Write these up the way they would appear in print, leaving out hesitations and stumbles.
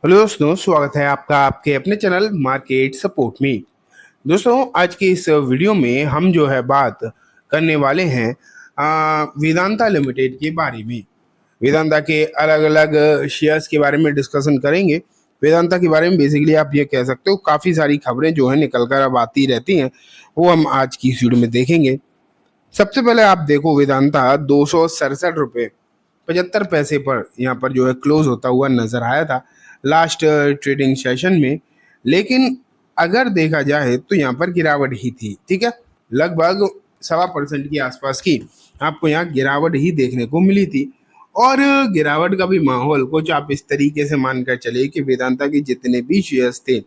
Hello दोस्तों, स्वागत है आपका आपके अपने चैनल मार्केट सपोर्ट में। दोस्तों, आज की इस वीडियो में हम जो है बात करने वाले हैं वेदांता लिमिटेड के बारे में। वेदांता के अलग अलग शेयर्स के बारे में डिस्कशन करेंगे। वेदांता के बारे में बेसिकली आप ये कह सकते हो काफ़ी सारी खबरें जो है निकल कर अब आती रहती हैं, वो हम आज की इस वीडियो में देखेंगे। सबसे पहले आप देखो, वेदांता 267 रुपये 75 पैसे पर यहाँ पर जो है क्लोज होता हुआ नजर आया था लास्ट ट्रेडिंग सेशन में। लेकिन अगर देखा जाए तो यहाँ पर गिरावट ही थी। ठीक है, लगभग 1.25% के आसपास की आपको यहाँ गिरावट ही देखने को मिली थी। और गिरावट का भी माहौल कुछ आप इस तरीके से मानकर चले कि वेदांता के जितने भी शेयर्स थे,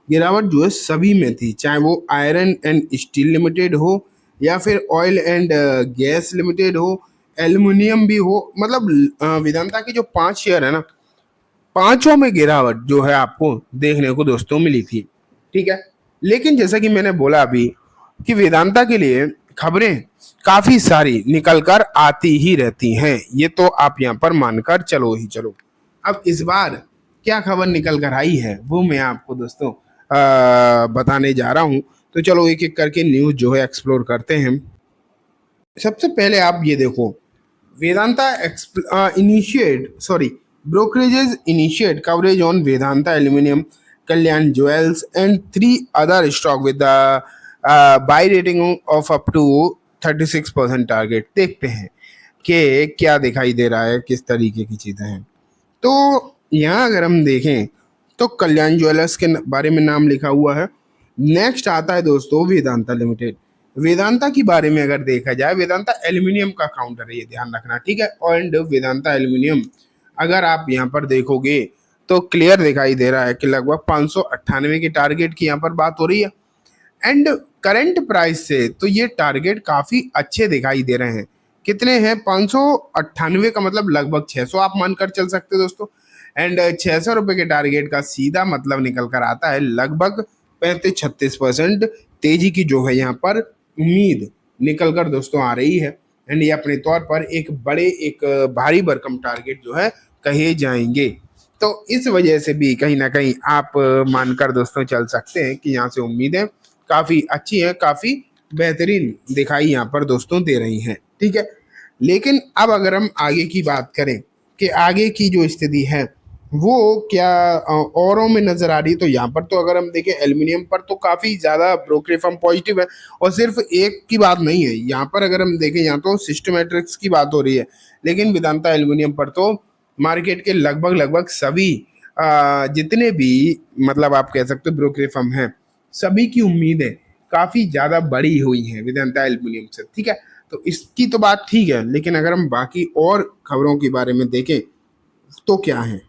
गिरावट जो है सभी में थी, चाहे वो आयरन एंड स्टील लिमिटेड हो या फिर ऑयल एंड गैस लिमिटेड हो, एल्युमिनियम भी हो। मतलब वेदांता के जो 5 शेयर है ना, पांचों में गिरावट जो है आपको देखने को दोस्तों मिली थी। ठीक है, लेकिन जैसा कि मैंने बोला अभी कि वेदांता के लिए खबरें काफी सारी निकल कर आती ही रहती हैं, ये तो आप यहाँ पर मानकर चलो ही चलो। अब इस बार क्या खबर निकल कर आई है वो मैं आपको दोस्तों बताने जा रहा हूँ। तो चलो एक एक करके न्यूज जो है एक्सप्लोर करते हैं। सबसे पहले आप ये देखो, Vedanta initiate sorry brokerages initiate coverage on Vedanta Aluminium, Kalyan Jewels, and 3 other stock with the buy rating of up to 36% target. देखते हैं कि क्या दिखाई दे रहा है, किस तरीके की चीज़ें हैं। तो यहाँ अगर हम देखें तो कल्याण ज्वेलर्स के बारे में नाम लिखा हुआ है। नेक्स्ट आता है दोस्तों वेदांता लिमिटेड। वेदांता के बारे में अगर देखा जाए, वेदांता एल्यूमिनियम का काउंटर है, ये ध्यान रखना। ठीक है, एंड वेदांता एल्यूमिनियम अगर आप यहाँ पर देखोगे तो क्लियर दिखाई दे रहा है कि लगभग 598 के टारगेट की यहाँ पर बात हो रही है। एंड करंट प्राइस से तो ये टारगेट काफ़ी अच्छे दिखाई दे रहे हैं। कितने हैं? 598 का मतलब लगभग 600 आप मानकर चल सकते हो दोस्तों। एंड 600 रुपये के टारगेट का सीधा मतलब निकल कर आता है लगभग 35-36% तेजी की जो है यहाँ पर उम्मीद निकल कर दोस्तों आ रही है। एंड ये अपने तौर पर एक भारी भरकम टारगेट जो है कहे जाएंगे। तो इस वजह से भी कहीं ना कहीं आप मानकर दोस्तों चल सकते हैं कि यहाँ से उम्मीदें काफ़ी अच्छी हैं, काफ़ी बेहतरीन दिखाई यहाँ पर दोस्तों दे रही हैं। ठीक है, लेकिन अब अगर हम आगे की बात करें कि आगे की जो स्थिति है वो क्या औरों में नजर आ रही है, तो यहाँ पर तो अगर हम देखें एल्युमिनियम पर तो काफ़ी ज़्यादा ब्रोकरेज फर्म पॉजिटिव है। और सिर्फ एक की बात नहीं है, यहाँ पर अगर हम देखें यहाँ तो सिस्टमेटिक्स की बात हो रही है, लेकिन वेदांता एल्युमिनियम पर तो मार्केट के लगभग लगभग सभी जितने भी मतलब आप कह सकते हो ब्रोकरेज फर्म हैं, सभी की उम्मीदें काफ़ी ज़्यादा बड़ी हुई हैं वेदांता एल्युमिनियम से। ठीक है, तो इसकी तो बात ठीक है, लेकिन अगर हम बाकी और खबरों के बारे में देखें तो क्या है।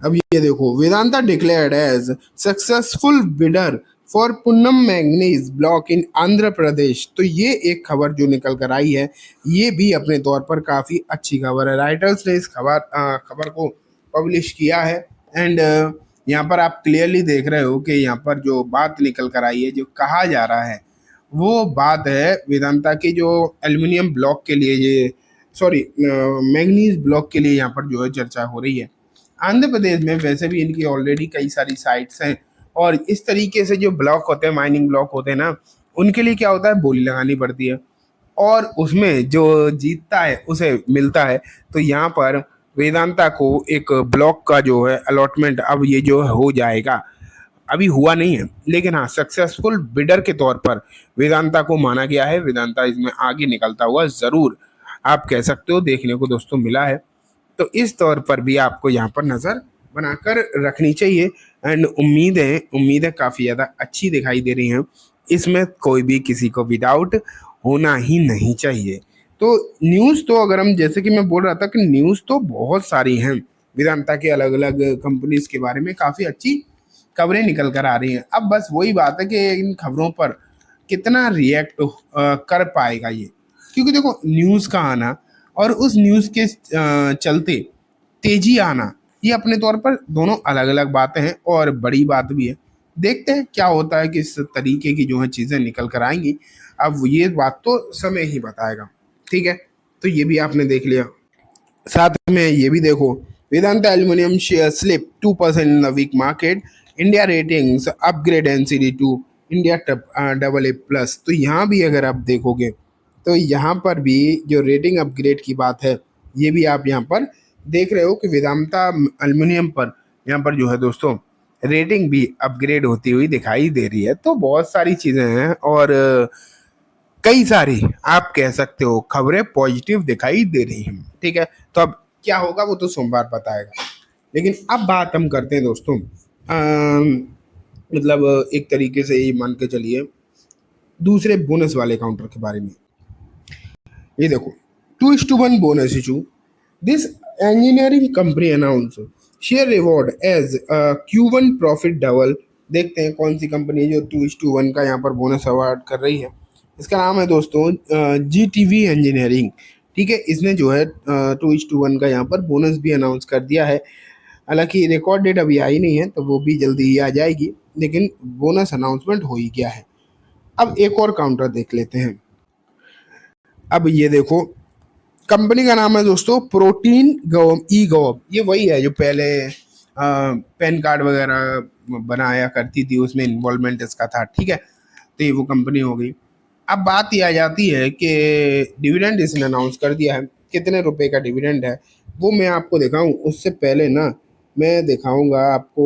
अब ये देखो, Vedanta declared as successful bidder for Punnam manganese block in Andhra Pradesh. तो ये एक खबर जो निकल कर आई है, ये भी अपने तौर पर काफ़ी अच्छी खबर है। राइटर्स ने इस खबर को पब्लिश किया है। एंड यहाँ पर आप क्लियरली देख रहे हो कि यहाँ पर जो बात निकल कर आई है, जो कहा जा रहा है वो बात है वेदांता के जो एल्युमिनियम ब्लॉक के लिए, ये मैंगनीज ब्लॉक के लिए यहाँ पर जो है चर्चा हो रही है। आंध्र प्रदेश में वैसे भी इनकी ऑलरेडी कई सारी साइट्स हैं, और इस तरीके से जो ब्लॉक होते हैं, माइनिंग ब्लॉक होते हैं ना, उनके लिए क्या होता है, बोली लगानी पड़ती है और उसमें जो जीतता है उसे मिलता है। तो यहाँ पर वेदांता को एक ब्लॉक का जो है अलॉटमेंट अब ये जो हो जाएगा, अभी हुआ नहीं है, लेकिन हाँ सक्सेसफुल बिडर के तौर पर वेदांता को माना गया है। वेदांता इसमें आगे निकलता हुआ ज़रूर आप कह सकते हो देखने को दोस्तों मिला है। तो इस तौर पर भी आपको यहाँ पर नज़र बनाकर रखनी चाहिए। एंड उम्मीदें काफ़ी ज़्यादा अच्छी दिखाई दे रही हैं, इसमें कोई भी किसी को भी डाउट होना ही नहीं चाहिए। तो न्यूज़ तो अगर हम, जैसे कि मैं बोल रहा था कि न्यूज़ तो बहुत सारी हैं, वेदांता के अलग अलग कंपनीज के बारे में काफ़ी अच्छी खबरें निकल कर आ रही हैं। अब बस वही बात है कि इन खबरों पर कितना रिएक्ट कर पाएगा ये, क्योंकि देखो न्यूज़ का आना और उस न्यूज़ के चलते तेजी आना, ये अपने तौर पर दोनों अलग अलग बातें हैं और बड़ी बात भी है। देखते हैं क्या होता है, किस तरीके की जो है चीज़ें निकल कर आएंगी। अब ये बात तो समय ही बताएगा। ठीक है, तो ये भी आपने देख लिया। साथ में ये भी देखो, Vedanta Aluminium share slipped 2% in the weak market. India ratings upgrade NCD to India AA plus. तो यहाँ भी अगर आप देखोगे तो यहाँ पर भी जो रेटिंग अपग्रेड की बात है, ये भी आप यहाँ पर देख रहे हो कि वेदांता एल्युमिनियम पर यहाँ पर जो है दोस्तों रेटिंग भी अपग्रेड होती हुई दिखाई दे रही है। तो बहुत सारी चीज़ें हैं और कई सारी आप कह सकते हो खबरें पॉजिटिव दिखाई दे रही हैं। ठीक है, तो अब क्या होगा वो तो सोमवार बताएगा। लेकिन अब बात हम करते हैं दोस्तों मतलब एक तरीके से ये मान के चलिए दूसरे बोनस वाले काउंटर के बारे में। ये देखो 2:1 bonus issue. This engineering company announced share reward as Q1 profit double. देखते हैं कौन सी कंपनी है जो 2:1 का यहाँ पर बोनस अवार्ड कर रही है। इसका नाम है दोस्तों GTV इंजीनियरिंग। ठीक है, इसने जो है 2:1 का यहाँ पर बोनस भी अनाउंस कर दिया है। हालांकि रिकॉर्ड डेट अभी आई नहीं है तो वो भी जल्दी ही आ जाएगी, लेकिन बोनस अनाउंसमेंट हो ही गया है। अब एक और काउंटर देख लेते हैं। अब ये देखो कंपनी का नाम है दोस्तों प्रोटीन गव। ये वही है जो पहले पैन कार्ड वगैरह बनाया करती थी, उसमें इन्वॉल्वमेंट इसका था। ठीक है, तो ये वो कंपनी हो गई। अब बात ये आ जाती है कि डिविडेंड इसने अनाउंस कर दिया है। कितने रुपए का डिविडेंड है वो मैं आपको दिखाऊं उससे पहले ना मैं दिखाऊंगा आपको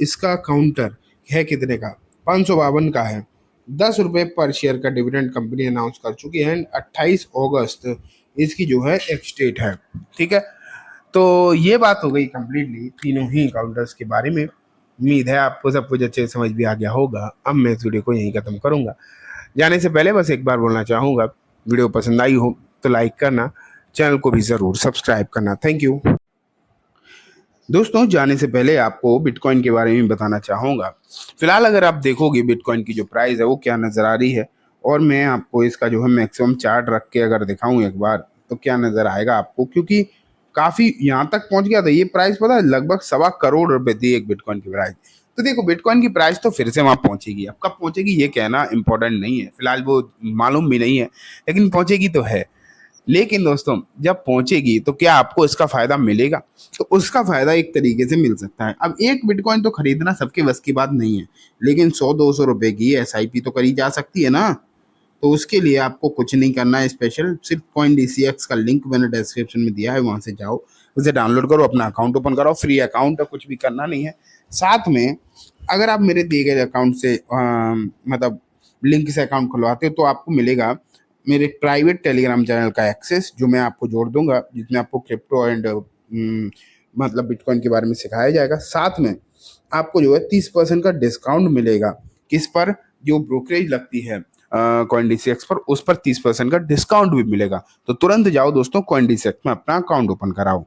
इसका काउंटर है कितने का। 552 का है। 10 रुपये पर शेयर का डिविडेंड कंपनी अनाउंस कर चुकी है। 28 अगस्त इसकी जो है एक्स डेट है। ठीक है, तो ये बात हो गई कंप्लीटली तीनों ही काउंटर्स के बारे में। उम्मीद है आपको सब कुछ अच्छे समझ भी आ गया होगा। अब मैं इस वीडियो को यहीं खत्म करूंगा। जाने से पहले बस एक बार बोलना चाहूँगा, वीडियो पसंद आई हो तो लाइक करना, चैनल को भी ज़रूर सब्सक्राइब करना। थैंक यू दोस्तों। जाने से पहले आपको बिटकॉइन के बारे में बताना चाहूँगा। फिलहाल अगर आप देखोगे बिटकॉइन की जो प्राइस है वो क्या नज़र आ रही है, और मैं आपको इसका जो है मैक्सिमम चार्ट रख के अगर दिखाऊँ एक बार तो क्या नज़र आएगा आपको, क्योंकि काफ़ी यहाँ तक पहुँच गया था ये प्राइस। पता है लगभग 1.25 करोड़ रुपए थी एक बिटकॉइन की प्राइस। तो देखो बिटकॉइन की प्राइस तो फिर से वहाँ पहुँचेगी। अब कब पहुँचेगी ये कहना इंपॉर्टेंट नहीं है, फिलहाल वो मालूम भी नहीं है, लेकिन पहुँचेगी तो है। लेकिन दोस्तों जब पहुंचेगी तो क्या आपको इसका फायदा मिलेगा? तो उसका फायदा एक तरीके से मिल सकता है। अब एक बिटकॉइन तो खरीदना सबके बस की बात नहीं है, लेकिन 100-200 रुपए की SIP तो करी जा सकती है ना। तो उसके लिए आपको कुछ नहीं करना है स्पेशल, सिर्फ CoinDCX का लिंक मैंने डिस्क्रिप्शन में दिया है, वहां से जाओ, उसे डाउनलोड करो, अपना अकाउंट ओपन करो। फ्री अकाउंट है, कुछ भी करना नहीं है। साथ में अगर आप मेरे दिए गए अकाउंट से मतलब लिंक से अकाउंट खुलवाते हो तो आपको मिलेगा मेरे प्राइवेट टेलीग्राम चैनल का एक्सेस, जो मैं आपको जोड़ दूंगा, जिसमें आपको क्रिप्टो एंड मतलब बिटकॉइन के बारे में सिखाया जाएगा। साथ में आपको जो है 30% का डिस्काउंट मिलेगा। किस पर? जो ब्रोकरेज लगती है CoinDCX पर, उस पर 30% का डिस्काउंट भी मिलेगा। तो तुरंत जाओ दोस्तों CoinDCX में अपना अकाउंट ओपन कराओ।